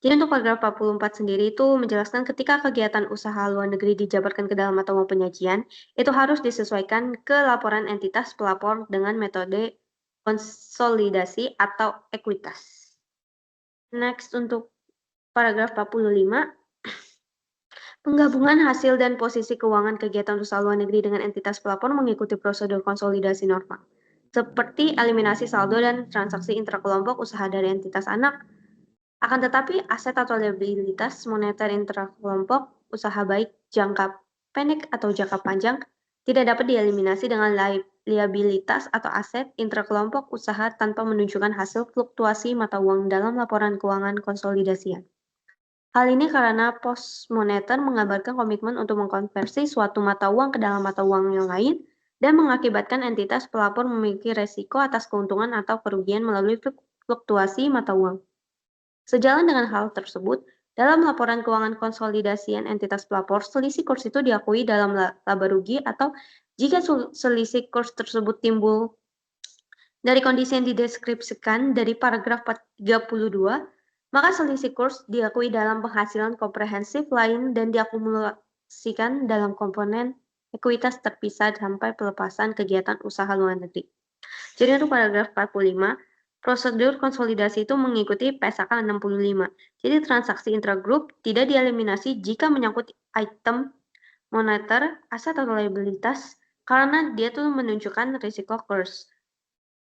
Speaker 4: Jadi untuk paragraf 44 sendiri itu menjelaskan ketika kegiatan usaha luar negeri dijabarkan ke dalam mata uang penyajian, itu harus disesuaikan ke laporan entitas pelapor dengan metode konsolidasi atau ekuitas. Next untuk paragraf 45, penggabungan hasil dan posisi keuangan kegiatan usaha luar negeri dengan entitas pelapor mengikuti prosedur konsolidasi normal, seperti eliminasi saldo dan transaksi intrakelompok usaha dari entitas anak. Akan tetapi, aset atau liabilitas moneter intrakelompok usaha baik jangka pendek atau jangka panjang tidak dapat dieliminasi dengan liabilitas atau aset intrakelompok usaha tanpa menunjukkan hasil fluktuasi mata uang dalam laporan keuangan konsolidasian. Hal ini karena postmoneter menggambarkan komitmen untuk mengkonversi suatu mata uang ke dalam mata uang yang lain dan mengakibatkan entitas pelapor memiliki resiko atas keuntungan atau kerugian melalui fluktuasi mata uang. Sejalan dengan hal tersebut, dalam laporan keuangan konsolidasian entitas pelapor, selisih kurs itu diakui dalam laba rugi atau jika selisih kurs tersebut timbul dari kondisi yang dideskripsikan dari paragraf 32, maka selisih kurs diakui dalam penghasilan komprehensif lain dan diakumulasikan dalam komponen ekuitas terpisah sampai pelepasan kegiatan usaha luar negeri. Jadi untuk paragraf 45, prosedur konsolidasi itu mengikuti PSAK 65. Jadi transaksi intragroup tidak dieliminasi jika menyangkut item moneter, aset atau liabilitas karena dia tuh menunjukkan risiko kurs.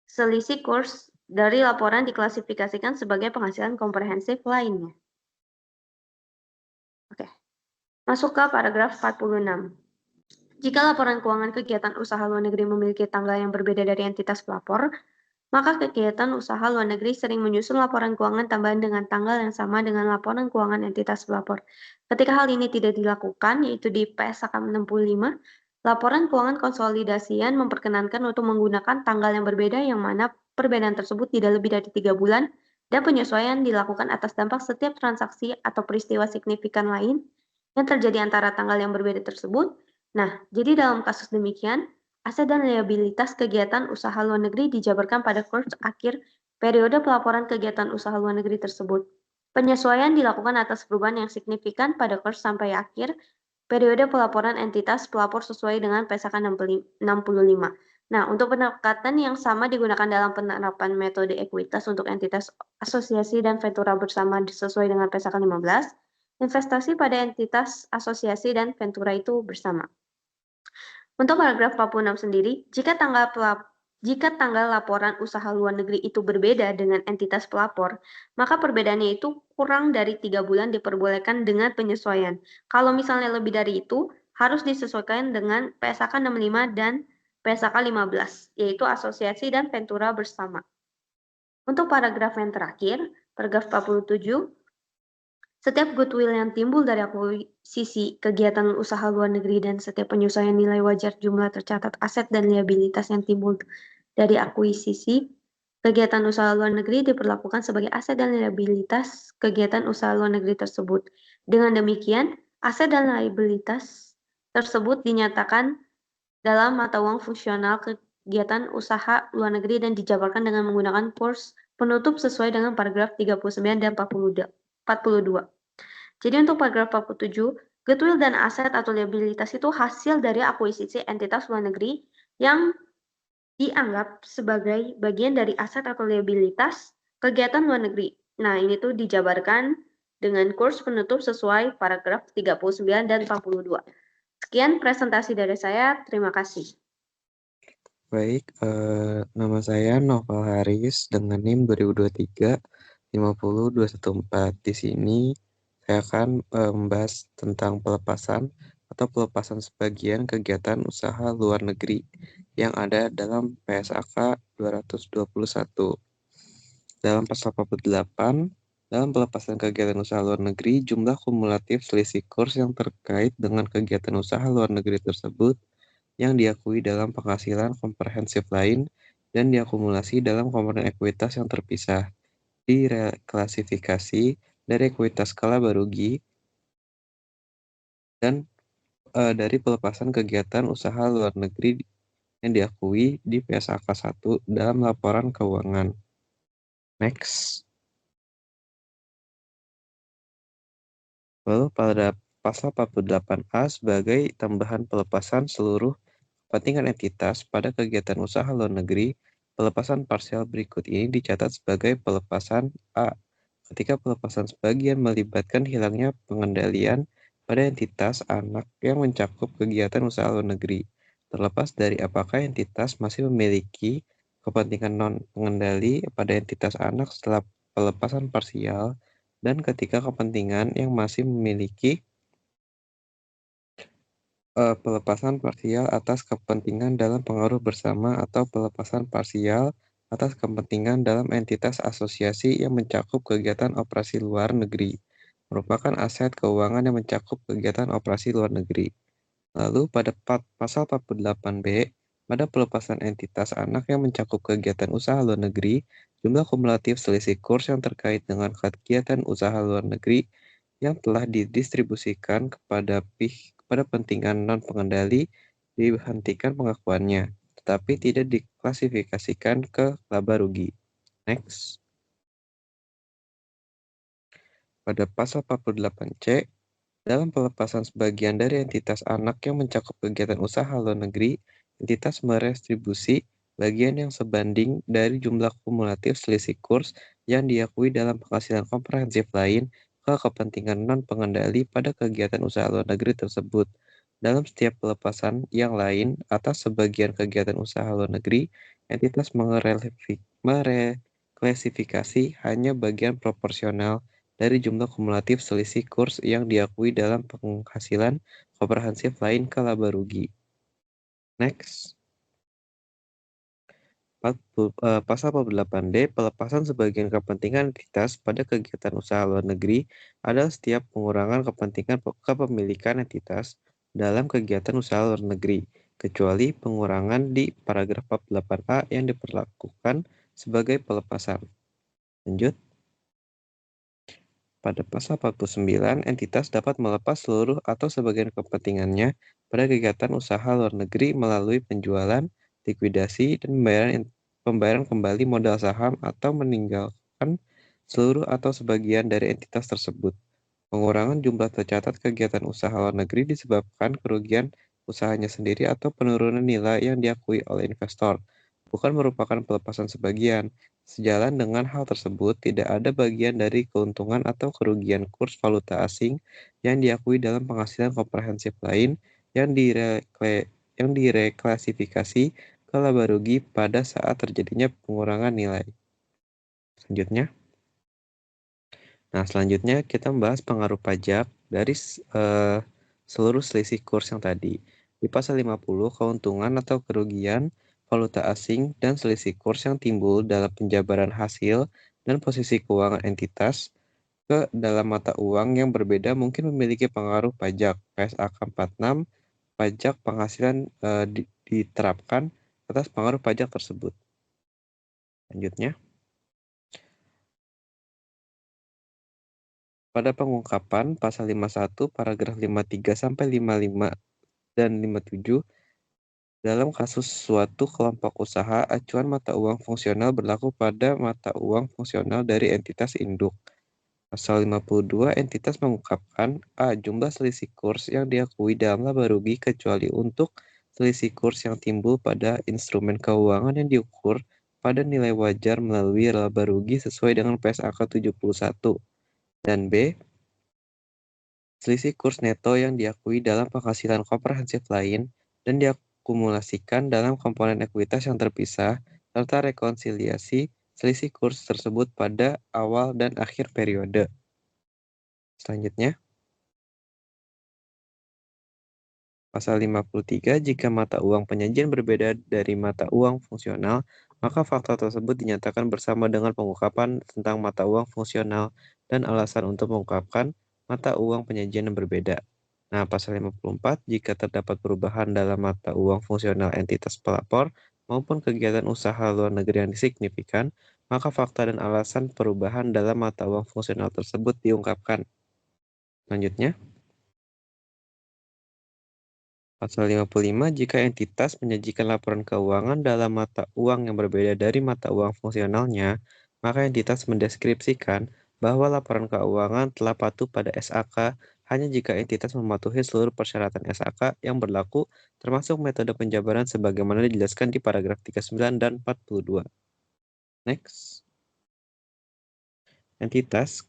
Speaker 4: Selisih kurs dari laporan diklasifikasikan sebagai penghasilan komprehensif lainnya. Oke. Masuk ke paragraf 46. Jika laporan keuangan kegiatan usaha luar negeri memiliki tanggal yang berbeda dari entitas pelapor, maka kegiatan usaha luar negeri sering menyusun laporan keuangan tambahan dengan tanggal yang sama dengan laporan keuangan entitas pelapor. Ketika hal ini tidak dilakukan, yaitu di PSAK 65, laporan keuangan konsolidasian memperkenankan untuk menggunakan tanggal yang berbeda yang mana perbedaan tersebut tidak lebih dari 3 bulan dan penyesuaian dilakukan atas dampak setiap transaksi atau peristiwa signifikan lain yang terjadi antara tanggal yang berbeda tersebut. Nah, jadi dalam kasus demikian, aset dan liabilitas kegiatan usaha luar negeri dijabarkan pada kurs akhir periode pelaporan kegiatan usaha luar negeri tersebut. Penyesuaian dilakukan atas perubahan yang signifikan pada kurs sampai akhir periode pelaporan entitas pelapor sesuai dengan PSAK 65. Nah, untuk pendekatan yang sama digunakan dalam penerapan metode ekuitas untuk entitas asosiasi dan ventura bersama sesuai dengan PSAK 15, investasi pada entitas asosiasi dan ventura itu bersama. Untuk paragraf 46 sendiri, jika tanggal laporan usaha luar negeri itu berbeda dengan entitas pelapor, maka perbedaannya itu kurang dari 3 bulan diperbolehkan dengan penyesuaian. Kalau misalnya lebih dari itu, harus disesuaikan dengan PSAK 65 dan PSAK 15, yaitu asosiasi dan ventura bersama. Untuk paragraf yang terakhir, paragraf 47, setiap goodwill yang timbul dari akuisisi kegiatan usaha luar negeri dan setiap penyesuaian nilai wajar jumlah tercatat aset dan liabilitas yang timbul dari akuisisi kegiatan usaha luar negeri diperlakukan sebagai aset dan liabilitas kegiatan usaha luar negeri tersebut. Dengan demikian, aset dan liabilitas tersebut dinyatakan dalam mata uang fungsional kegiatan usaha luar negeri dan dijabarkan dengan menggunakan kurs penutup sesuai dengan paragraf 39 dan 42. Jadi untuk paragraf 47, goodwill dan aset atau liabilitas itu hasil dari akuisisi entitas luar negeri yang dianggap sebagai bagian dari aset atau liabilitas kegiatan luar negeri. Nah, ini tuh dijabarkan dengan kurs penutup sesuai paragraf 39 dan 42. Sekian presentasi dari saya, terima kasih.
Speaker 5: Baik, nama saya Novel Haris dengan NIM 2023 50214. Di sini saya akan membahas tentang pelepasan atau pelepasan sebagian kegiatan usaha luar negeri yang ada dalam PSAK 221. Dalam pasal 48, dalam pelepasan kegiatan usaha luar negeri, jumlah kumulatif selisih kurs yang terkait dengan kegiatan usaha luar negeri tersebut yang diakui dalam penghasilan komprehensif lain dan diakumulasi dalam komponen ekuitas yang terpisah, diklasifikasi dari ekuitas skala barugi dan dari pelepasan kegiatan usaha luar negeri yang diakui di PSAK 1 dalam laporan keuangan. Next. Lalu pada pasal 48A sebagai tambahan pelepasan seluruh kepentingan entitas pada kegiatan usaha luar negeri, pelepasan parsial berikut ini dicatat sebagai pelepasan A. Ketika pelepasan sebagian melibatkan hilangnya pengendalian pada entitas anak yang mencakup kegiatan usaha luar negeri, terlepas dari apakah entitas masih memiliki kepentingan non-pengendali pada entitas anak setelah pelepasan parsial, dan ketika kepentingan yang masih memiliki pelepasan parsial atas kepentingan dalam pengaruh bersama atau pelepasan parsial atas kepentingan dalam entitas asosiasi yang mencakup kegiatan operasi luar negeri. merupakan aset keuangan yang mencakup kegiatan operasi luar negeri. Lalu pada pasal 48B, pada pelepasan entitas anak yang mencakup kegiatan usaha luar negeri, jumlah kumulatif selisih kurs yang terkait dengan kegiatan usaha luar negeri yang telah didistribusikan kepada kepentingan non-pengendali dihentikan pengakuannya, tetapi tidak diklasifikasikan ke laba rugi. Next. Pada pasal 48C, dalam pelepasan sebagian dari entitas anak yang mencakup kegiatan usaha luar negeri, entitas merestribusi bagian yang sebanding dari jumlah kumulatif selisih kurs yang diakui dalam penghasilan komprehensif lain ke kepentingan non-pengendali pada kegiatan usaha luar negeri tersebut. Dalam setiap pelepasan yang lain atas sebagian kegiatan usaha luar negeri, entitas mereklasifikasi hanya bagian proporsional dari jumlah kumulatif selisih kurs yang diakui dalam penghasilan komprehensif lain ke laba rugi. Next. Pasal 48D, pelepasan sebagian kepentingan entitas pada kegiatan usaha luar negeri adalah setiap pengurangan kepentingan kepemilikan entitas dalam kegiatan usaha luar negeri, kecuali pengurangan di paragraf 48A yang diperlakukan sebagai pelepasan. Lanjut. Pada pasal 49, entitas dapat melepas seluruh atau sebagian kepentingannya pada kegiatan usaha luar negeri melalui penjualan, likuidasi, dan pembayaran kembali modal saham atau meninggalkan seluruh atau sebagian dari entitas tersebut. Pengurangan jumlah tercatat kegiatan usaha luar negeri disebabkan kerugian usahanya sendiri atau penurunan nilai yang diakui oleh investor, bukan merupakan pelepasan sebagian. Sejalan dengan hal tersebut, tidak ada bagian dari keuntungan atau kerugian kurs valuta asing yang diakui dalam penghasilan komprehensif lain yang direklasifikasi ke laba rugi pada saat terjadinya pengurangan nilai. Selanjutnya kita membahas pengaruh pajak dari seluruh selisih kurs yang tadi. Di pasal 50, keuntungan atau kerugian valuta asing dan selisih kurs yang timbul dalam penjabaran hasil dan posisi keuangan entitas ke dalam mata uang yang berbeda mungkin memiliki pengaruh pajak. PSAK 46, pajak penghasilan diterapkan atas pengaruh pajak tersebut. Lanjutnya. Pada pengungkapan pasal 51 paragraf 53 sampai 55 dan 57 dalam kasus suatu kelompok usaha, acuan mata uang fungsional berlaku pada mata uang fungsional dari entitas induk. Pasal 52, entitas mengungkapkan A. Jumlah selisih kurs yang diakui dalam laba rugi kecuali untuk selisih kurs yang timbul pada instrumen keuangan yang diukur pada nilai wajar melalui laba rugi sesuai dengan PSAK 71. Dan B. Selisih kurs neto yang diakui dalam penghasilan komprehensif lain dan diakumulasikan dalam komponen ekuitas yang terpisah, serta rekonsiliasi selisih kurs tersebut pada awal dan akhir periode. Selanjutnya, pasal 53, jika mata uang penyajian berbeda dari mata uang fungsional, maka fakta tersebut dinyatakan bersama dengan pengungkapan tentang mata uang fungsional dan alasan untuk mengungkapkan mata uang penyajian yang berbeda. Pasal 54, jika terdapat perubahan dalam mata uang fungsional entitas pelapor maupun kegiatan usaha luar negeri yang signifikan, maka fakta dan alasan perubahan dalam mata uang fungsional tersebut diungkapkan. Selanjutnya, pasal 55, jika entitas menyajikan laporan keuangan dalam mata uang yang berbeda dari mata uang fungsionalnya, maka entitas mendeskripsikan bahwa laporan keuangan telah patuh pada SAK hanya jika entitas mematuhi seluruh persyaratan SAK yang berlaku, termasuk metode penjabaran sebagaimana dijelaskan di paragraf 39 dan 42. Next. Entitas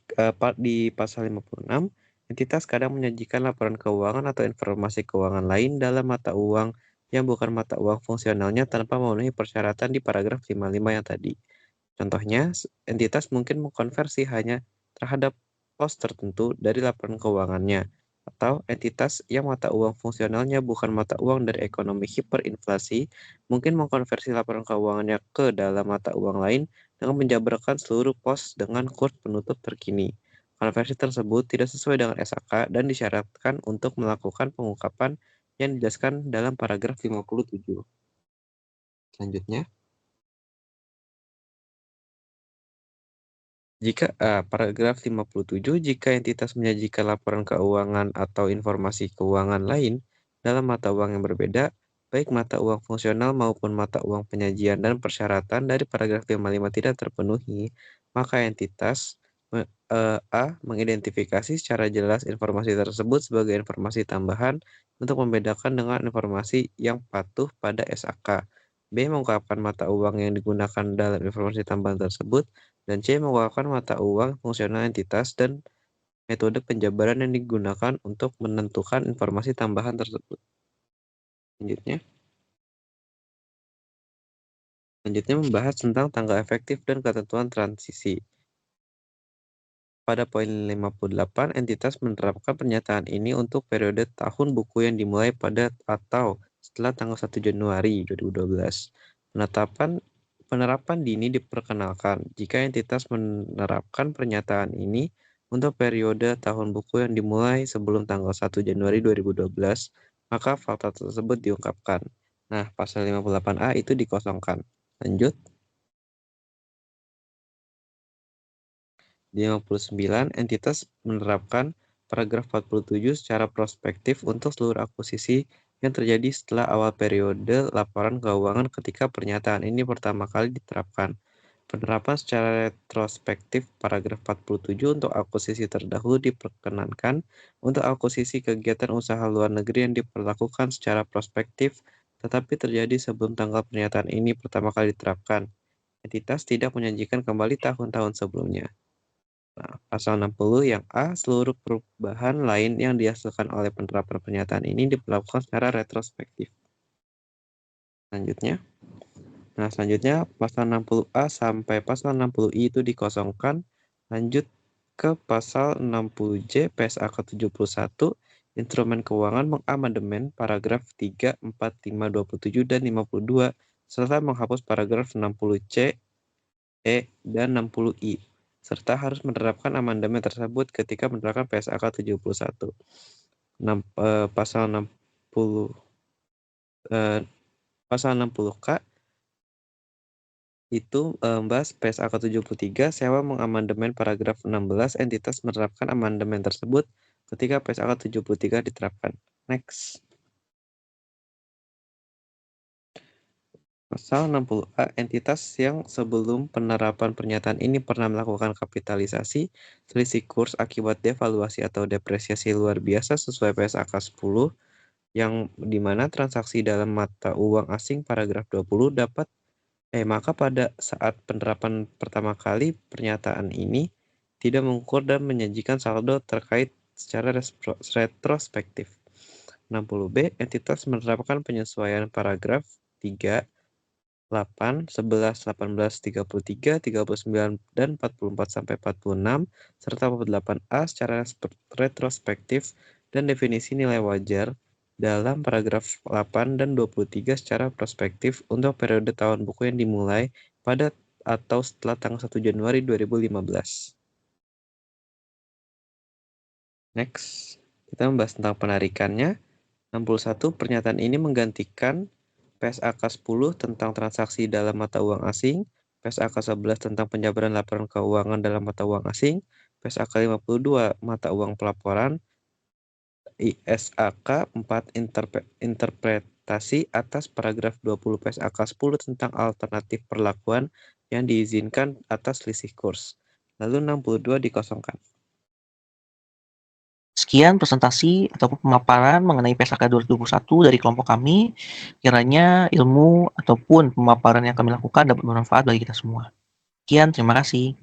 Speaker 5: di pasal 56, entitas kadang menyajikan laporan keuangan atau informasi keuangan lain dalam mata uang yang bukan mata uang fungsionalnya tanpa memenuhi persyaratan di paragraf 55 yang tadi. Contohnya, entitas mungkin mengkonversi hanya terhadap pos tertentu dari laporan keuangannya, atau entitas yang mata uang fungsionalnya bukan mata uang dari ekonomi hiperinflasi mungkin mengkonversi laporan keuangannya ke dalam mata uang lain dengan menjabarkan seluruh pos dengan kurs penutup terkini. Konversi tersebut tidak sesuai dengan SAK dan disyaratkan untuk melakukan pengungkapan yang dijelaskan dalam paragraf 57. Selanjutnya, paragraf 57, jika entitas menyajikan laporan keuangan atau informasi keuangan lain dalam mata uang yang berbeda, baik mata uang fungsional maupun mata uang penyajian dan persyaratan dari paragraf 55 tidak terpenuhi, maka entitas A. mengidentifikasi secara jelas informasi tersebut sebagai informasi tambahan untuk membedakan dengan informasi yang patuh pada SAK. B. mengungkapkan mata uang yang digunakan dalam informasi tambahan tersebut, dan C. mengungkapkan mata uang fungsional entitas dan metode penjabaran yang digunakan untuk menentukan informasi tambahan tersebut. Selanjutnya membahas tentang tanggal efektif dan ketentuan transisi. Pada poin 58, entitas menerapkan pernyataan ini untuk periode tahun buku yang dimulai pada atau setelah tanggal 1 Januari 2012. Penerapan dini diperkenalkan jika entitas menerapkan pernyataan ini untuk periode tahun buku yang dimulai sebelum tanggal 1 Januari 2012, maka fakta tersebut diungkapkan. Nah, pasal 58A itu dikosongkan. Lanjut. Di 59, entitas menerapkan paragraf 47 secara prospektif untuk seluruh akuisisi yang terjadi setelah awal periode laporan keuangan ketika pernyataan ini pertama kali diterapkan. Penerapan secara retrospektif paragraf 47 untuk akuisisi terdahulu diperkenankan untuk akuisisi kegiatan usaha luar negeri yang diperlakukan secara prospektif tetapi terjadi sebelum tanggal pernyataan ini pertama kali diterapkan. Entitas tidak menyajikan kembali tahun-tahun sebelumnya. Nah, pasal 60 yang A, seluruh perubahan lain yang dihasilkan oleh penerapan pernyataan ini diperlakukan secara retrospektif. Selanjutnya pasal 60A sampai pasal 60I itu dikosongkan. Lanjut ke pasal 60J PSAK 71, instrumen keuangan mengamandemen paragraf 3, 4, 5, 27, dan 52, serta menghapus paragraf 60C, E, dan 60I. Serta harus menerapkan amandemen tersebut ketika menerapkan PSAK 71. Pasal 60K itu membahas PSAK 73, sewa mengamandemen paragraf 16, entitas menerapkan amandemen tersebut ketika PSAK 73 diterapkan. Next. Pasal 60A, entitas yang sebelum penerapan pernyataan ini pernah melakukan kapitalisasi, selisih kurs akibat devaluasi atau depresiasi luar biasa sesuai PSAK 10, yang dimana transaksi dalam mata uang asing paragraf 20 maka pada saat penerapan pertama kali pernyataan ini tidak mengukur dan menyajikan saldo terkait secara retrospektif. 60B, entitas menerapkan penyesuaian paragraf 3, 8, 11, 18, 33, 39, dan 44-46, serta 48A secara retrospektif dan definisi nilai wajar dalam paragraf 8 dan 23 secara prospektif untuk periode tahun buku yang dimulai pada atau setelah tanggal 1 Januari 2015. Next, kita membahas tentang penarikannya. 61, pernyataan ini menggantikan PSAK 10 tentang transaksi dalam mata uang asing, PSAK 11 tentang penjabaran laporan keuangan dalam mata uang asing, PSAK 52 mata uang pelaporan, ISAK 4 interpretasi atas paragraf 20 PSAK 10 tentang alternatif perlakuan yang diizinkan atas selisih kurs. Lalu 62 dikosongkan.
Speaker 2: Sekian presentasi ataupun pemaparan mengenai PSAK 2021 dari kelompok kami. Kiranya ilmu ataupun pemaparan yang kami lakukan dapat bermanfaat bagi kita semua. Sekian, terima kasih.